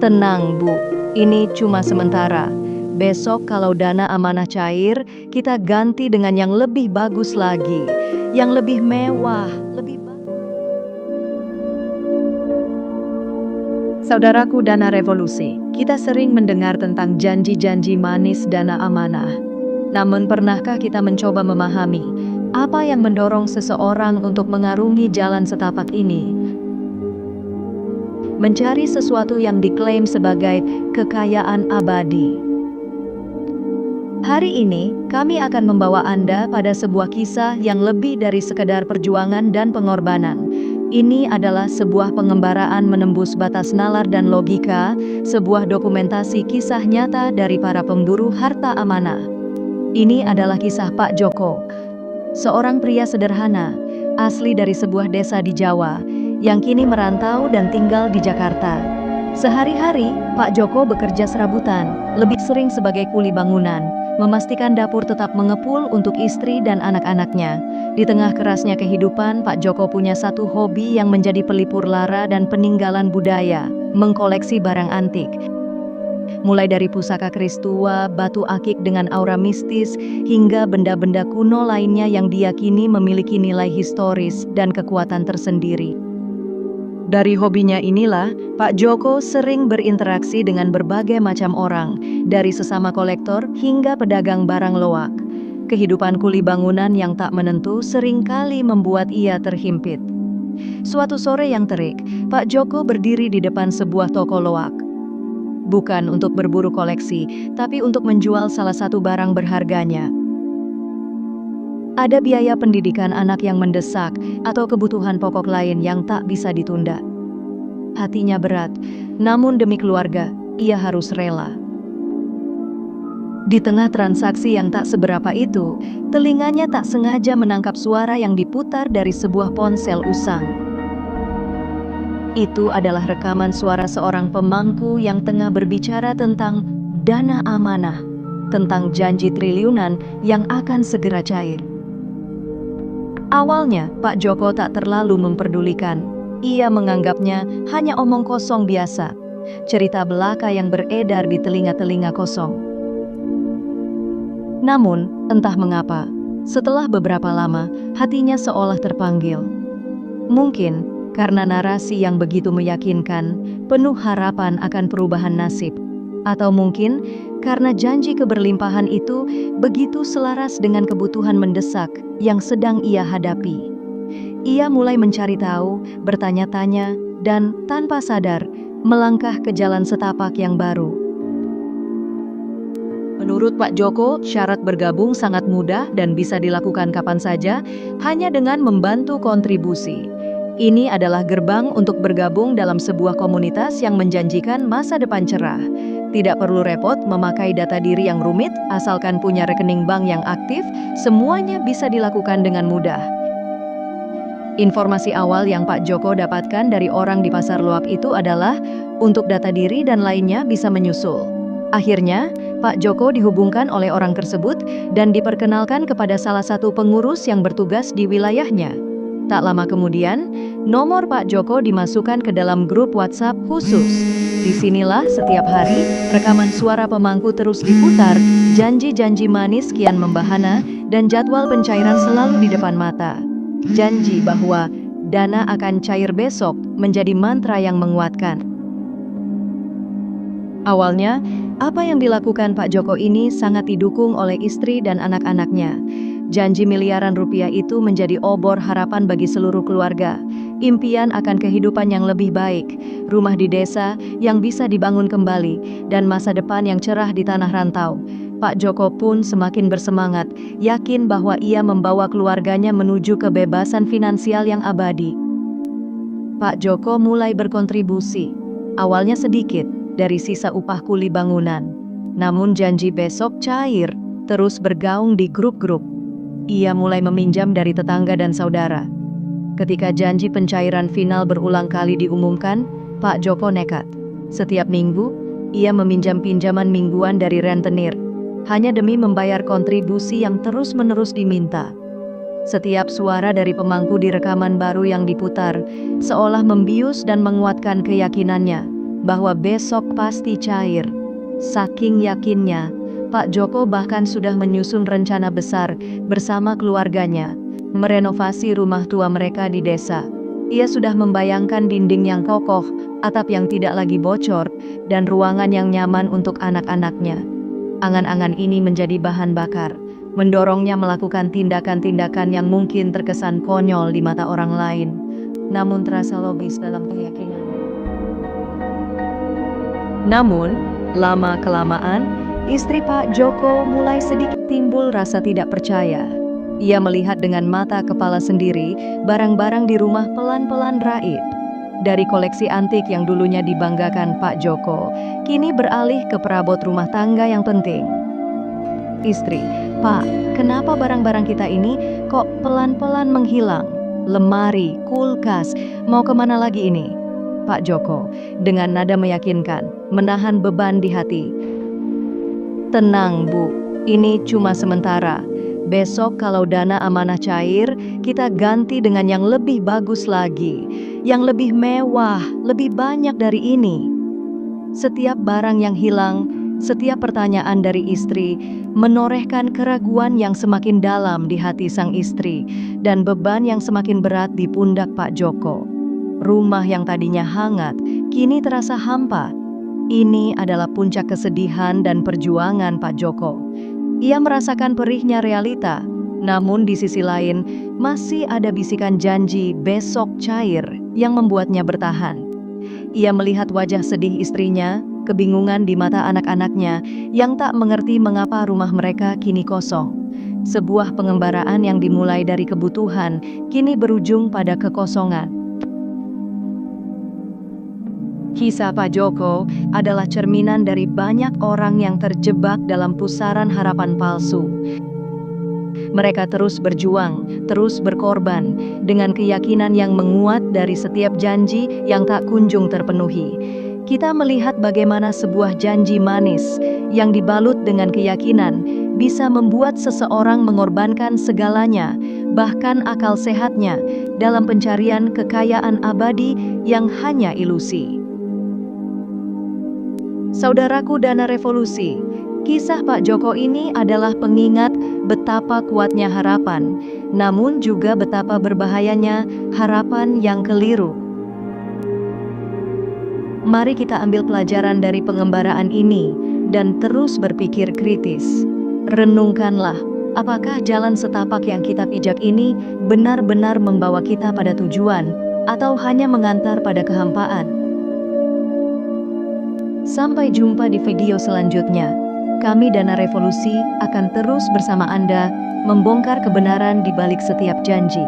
Tenang, Bu. Ini cuma sementara. Besok kalau dana amanah cair, kita ganti dengan yang lebih bagus lagi. Yang lebih mewah, lebih bagus. Saudaraku dana revolusi, kita sering mendengar tentang janji-janji manis dana amanah. Namun pernahkah kita mencoba memahami apa yang mendorong seseorang untuk mengarungi jalan setapak ini? Mencari sesuatu yang diklaim sebagai kekayaan abadi. Hari ini, kami akan membawa Anda pada sebuah kisah yang lebih dari sekedar perjuangan dan pengorbanan. Ini adalah sebuah pengembaraan menembus batas nalar dan logika, sebuah dokumentasi kisah nyata dari para pemburu harta amanah. Ini adalah kisah Pak Joko, seorang pria sederhana, asli dari sebuah desa di Jawa, yang kini merantau dan tinggal di Jakarta. Sehari-hari, Pak Joko bekerja serabutan, lebih sering sebagai kuli bangunan, memastikan dapur tetap mengepul untuk istri dan anak-anaknya. Di tengah kerasnya kehidupan, Pak Joko punya satu hobi yang menjadi pelipur lara dan peninggalan budaya, mengkoleksi barang antik. Mulai dari pusaka keris tua, batu akik dengan aura mistis, hingga benda-benda kuno lainnya yang diyakini memiliki nilai historis dan kekuatan tersendiri. Dari hobinya inilah, Pak Joko sering berinteraksi dengan berbagai macam orang, dari sesama kolektor hingga pedagang barang loak. Kehidupan kuli bangunan yang tak menentu seringkali membuat ia terhimpit. Suatu sore yang terik, Pak Joko berdiri di depan sebuah toko loak. Bukan untuk berburu koleksi, tapi untuk menjual salah satu barang berharganya. Ada biaya pendidikan anak yang mendesak, atau kebutuhan pokok lain yang tak bisa ditunda. Hatinya berat, namun demi keluarga, ia harus rela. Di tengah transaksi yang tak seberapa itu, telinganya tak sengaja menangkap suara yang diputar dari sebuah ponsel usang. Itu adalah rekaman suara seorang pemangku yang tengah berbicara tentang dana amanah, tentang janji triliunan yang akan segera cair. Awalnya, Pak Joko tak terlalu memperdulikan. Ia menganggapnya hanya omong kosong biasa, cerita belaka yang beredar di telinga-telinga kosong. Namun, entah mengapa, setelah beberapa lama, hatinya seolah terpanggil. Mungkin karena narasi yang begitu meyakinkan, penuh harapan akan perubahan nasib. Atau mungkin karena janji keberlimpahan itu begitu selaras dengan kebutuhan mendesak yang sedang ia hadapi. Ia mulai mencari tahu, bertanya-tanya, dan tanpa sadar melangkah ke jalan setapak yang baru. Menurut Pak Joko, syarat bergabung sangat mudah dan bisa dilakukan kapan saja, hanya dengan membantu kontribusi. Ini adalah gerbang untuk bergabung dalam sebuah komunitas yang menjanjikan masa depan cerah. Tidak perlu repot memakai data diri yang rumit, asalkan punya rekening bank yang aktif, semuanya bisa dilakukan dengan mudah. Informasi awal yang Pak Joko dapatkan dari orang di pasar loak itu adalah untuk data diri dan lainnya bisa menyusul. Akhirnya, Pak Joko dihubungkan oleh orang tersebut dan diperkenalkan kepada salah satu pengurus yang bertugas di wilayahnya. Tak lama kemudian, nomor Pak Joko dimasukkan ke dalam grup WhatsApp khusus. Disinilah setiap hari, rekaman suara pemangku terus diputar, janji-janji manis kian membahana, dan jadwal pencairan selalu di depan mata. Janji bahwa dana akan cair besok menjadi mantra yang menguatkan. Awalnya, apa yang dilakukan Pak Joko ini sangat didukung oleh istri dan anak-anaknya. Janji miliaran rupiah itu menjadi obor harapan bagi seluruh keluarga. Impian akan kehidupan yang lebih baik, rumah di desa yang bisa dibangun kembali, dan masa depan yang cerah di tanah rantau. Pak Joko pun semakin bersemangat, yakin bahwa ia membawa keluarganya menuju kebebasan finansial yang abadi. Pak Joko mulai berkontribusi, awalnya sedikit, dari sisa upah kuli bangunan. Namun janji besok cair, terus bergaung di grup-grup. Ia mulai meminjam dari tetangga dan saudara. Ketika janji pencairan final berulang kali diumumkan, Pak Joko nekat. Setiap minggu, ia meminjam pinjaman mingguan dari rentenir, hanya demi membayar kontribusi yang terus-menerus diminta. Setiap suara dari pemangku di rekaman baru yang diputar, seolah membius dan menguatkan keyakinannya bahwa besok pasti cair. Saking yakinnya, Pak Joko bahkan sudah menyusun rencana besar bersama keluarganya, merenovasi rumah tua mereka di desa. Ia sudah membayangkan dinding yang kokoh, atap yang tidak lagi bocor, dan ruangan yang nyaman untuk anak-anaknya. Angan-angan ini menjadi bahan bakar, mendorongnya melakukan tindakan-tindakan yang mungkin terkesan konyol di mata orang lain, namun terasa logis dalam keyakinan. Namun, lama-kelamaan, istri Pak Joko mulai sedikit timbul rasa tidak percaya. Ia melihat dengan mata kepala sendiri barang-barang di rumah pelan-pelan raib. Dari koleksi antik yang dulunya dibanggakan Pak Joko, kini beralih ke perabot rumah tangga yang penting. Istri, "Pak, kenapa barang-barang kita ini kok pelan-pelan menghilang? Lemari, kulkas, mau kemana lagi ini?" Pak Joko, dengan nada meyakinkan, menahan beban di hati. "Tenang, Bu, ini cuma sementara. Besok kalau dana amanah cair, kita ganti dengan yang lebih bagus lagi, yang lebih mewah, lebih banyak dari ini." Setiap barang yang hilang, setiap pertanyaan dari istri, menorehkan keraguan yang semakin dalam di hati sang istri, dan beban yang semakin berat di pundak Pak Joko. Rumah yang tadinya hangat, kini terasa hampa. Ini adalah puncak kesedihan dan perjuangan Pak Joko. Ia merasakan perihnya realita, namun di sisi lain masih ada bisikan janji besok cair yang membuatnya bertahan. Ia melihat wajah sedih istrinya, kebingungan di mata anak-anaknya yang tak mengerti mengapa rumah mereka kini kosong. Sebuah pengembaraan yang dimulai dari kebutuhan kini berujung pada kekosongan. Kisah Pak Joko adalah cerminan dari banyak orang yang terjebak dalam pusaran harapan palsu. Mereka terus berjuang, terus berkorban, dengan keyakinan yang menguat dari setiap janji yang tak kunjung terpenuhi. Kita melihat bagaimana sebuah janji manis yang dibalut dengan keyakinan bisa membuat seseorang mengorbankan segalanya, bahkan akal sehatnya, dalam pencarian kekayaan abadi yang hanya ilusi. Saudaraku Dana Revolusi, kisah Pak Joko ini adalah pengingat betapa kuatnya harapan, namun juga betapa berbahayanya harapan yang keliru. Mari kita ambil pelajaran dari pengembaraan ini dan terus berpikir kritis. Renungkanlah, apakah jalan setapak yang kita pijak ini benar-benar membawa kita pada tujuan atau hanya mengantar pada kehampaan? Sampai jumpa di video selanjutnya. Kami Dana Revolusi akan terus bersama Anda membongkar kebenaran di balik setiap janji.